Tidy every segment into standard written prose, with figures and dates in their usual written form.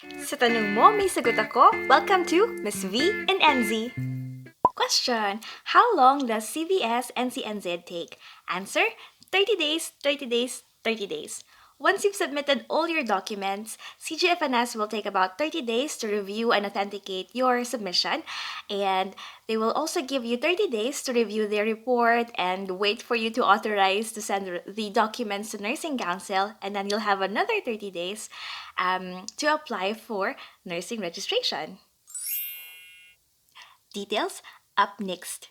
Sa tanong mo, may sagot ako. Welcome to Miss V and NZ. Question: How long does CVS-NCNZ take? Answer: 30 days, 30 days, 30 days. Once you've submitted all your documents, CGFNS will take about 30 days to review and authenticate your submission, and they will also give you 30 days to review their report and wait for you to authorize to send the documents to Nursing Council, and then you'll have another 30 days to apply for nursing registration. Details up next.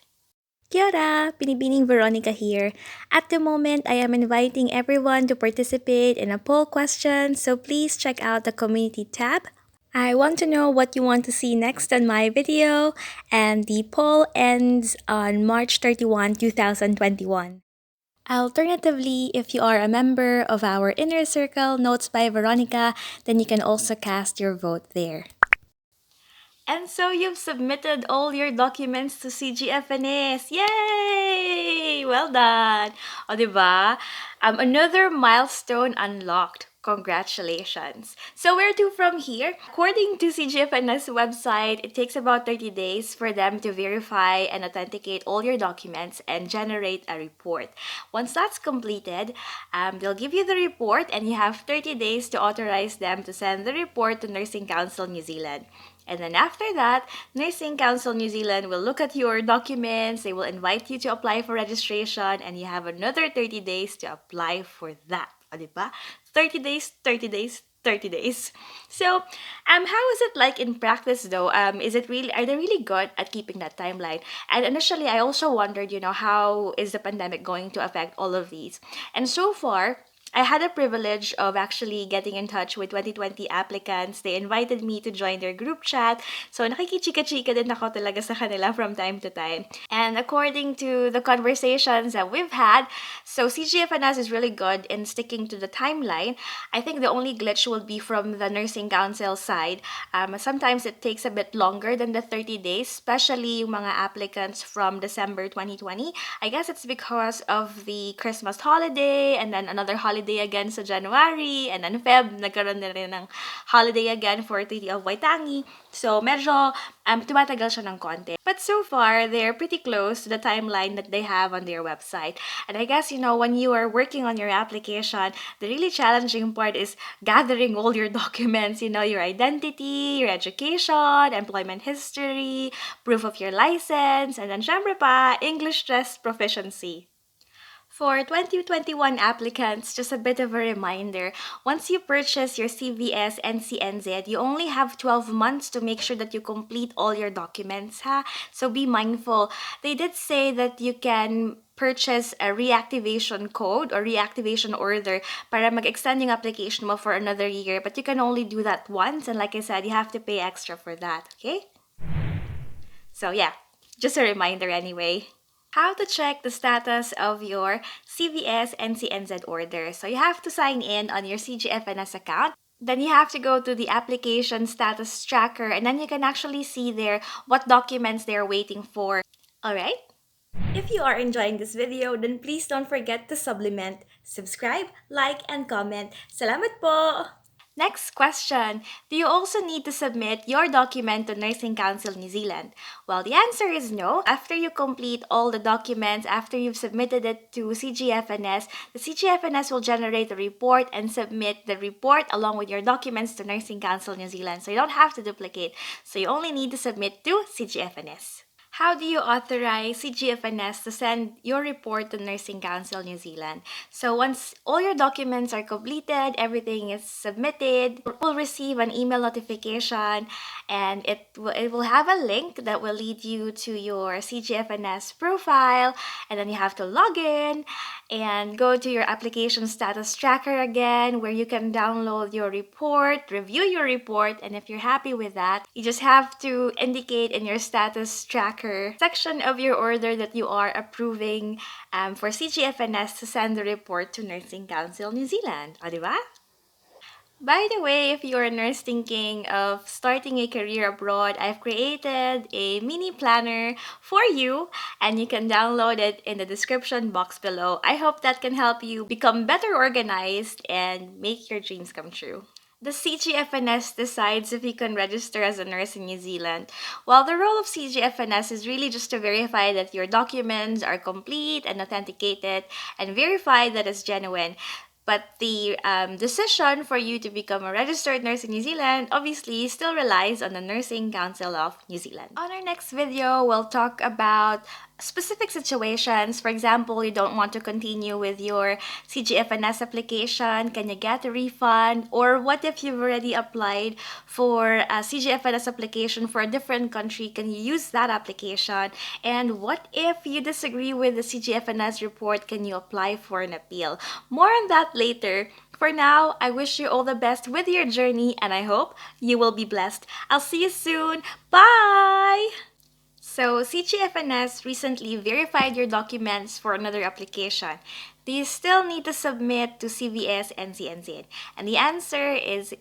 Kia ora! Binibiningveronica here. At the moment, I am inviting everyone to participate in a poll question, so please check out the community tab. I want to know what you want to see next on my video, and the poll ends on March 31, 2021. Alternatively, if you are a member of our inner circle, Notes by Veronica, then you can also cast your vote there. And so you've submitted all your documents to CGFNS. Yay! Well done! O, diba? Another milestone unlocked. Congratulations. So where to from here? According to CGFNS website, it takes about 30 days for them to verify and authenticate all your documents and generate a report. Once that's completed, they'll give you the report and you have 30 days to authorize them to send the report to Nursing Council New Zealand. And then after that, Nursing Council New Zealand will look at your documents, they will invite you to apply for registration, and you have another 30 days to apply for that. O, diba? 30 days, 30 days, 30 days. So, how is it like in practice though? Are they really good at keeping that timeline? And initially, I also wondered, how is the pandemic going to affect all of these? And so far, I had the privilege of actually getting in touch with 2020 applicants. They invited me to join their group chat. So nakikichika-chika din ako talaga sa kanila from time to time. And according to the conversations that we've had, so CGFNS is really good in sticking to the timeline. I think the only glitch will be from the Nursing Council side. Sometimes it takes a bit longer than the 30 days, especially yung mga applicants from December 2020. I guess it's because of the Christmas holiday and then another holiday again sa January, and then Feb, nagkaroon na rin ng holiday again for Treaty of Waitangi. So, medyo tumatagal siya ng konti. But so far, they're pretty close to the timeline that they have on their website. And I guess, when you are working on your application, the really challenging part is gathering all your documents, your identity, your education, employment history, proof of your license, and then syempre pa, English test proficiency. For 2021 applicants, just a bit of a reminder, once you purchase your CVS-NCNZ, you only have 12 months to make sure that you complete all your documents, ha? So be mindful. They did say that you can purchase a reactivation code or reactivation order para mag-extend yung application mo for another year, but you can only do that once, and like I said, you have to pay extra for that, okay? So yeah, just a reminder anyway. How to check the status of your CVS-NCNZ order. So you have to sign in on your CGFNS account. Then you have to go to the application status tracker, and then you can actually see there what documents they're waiting for. Alright? If you are enjoying this video, then please don't forget to supplement, subscribe, like, and comment. Salamat po! Next question. Do you also need to submit your document to Nursing Council New Zealand? Well, the answer is no. After you complete all the documents, after you've submitted it to CGFNS, the CGFNS will generate a report and submit the report along with your documents to Nursing Council New Zealand. So you don't have to duplicate. So you only need to submit to CGFNS. How do you authorize CGFNS to send your report to Nursing Council New Zealand? So once all your documents are completed, everything is submitted, you will receive an email notification, and it will have a link that will lead you to your CGFNS profile, and then you have to log in and go to your application status tracker again, where you can download your report, review your report, and if you're happy with that, you just have to indicate in your status tracker section of your order that you are approving for CGFNS to send the report to Nursing Council New Zealand. O, diba? By the way, if you're a nurse thinking of starting a career abroad, I've created a mini planner for you, and you can download it in the description box below. I hope that can help you become better organized and make your dreams come true. The CGFNS decides if you can register as a nurse in New Zealand. While the role of CGFNS is really just to verify that your documents are complete and authenticated and verify that it's genuine. But the decision for you to become a registered nurse in New Zealand obviously still relies on the Nursing Council of New Zealand. On our next video, we'll talk about specific situations. For example, you don't want to continue with your CGFNS application. Can you get a refund? Or what if you've already applied for a CGFNS application for a different country? Can you use that application? And what if you disagree with the CGFNS report? Can you apply for an appeal? More on that later. For now, I wish you all the best with your journey and I hope you will be blessed. I'll see you soon. Bye! So, CGFNS recently verified your documents for another application. Do you still need to submit to CVS-NCNZ? And the answer is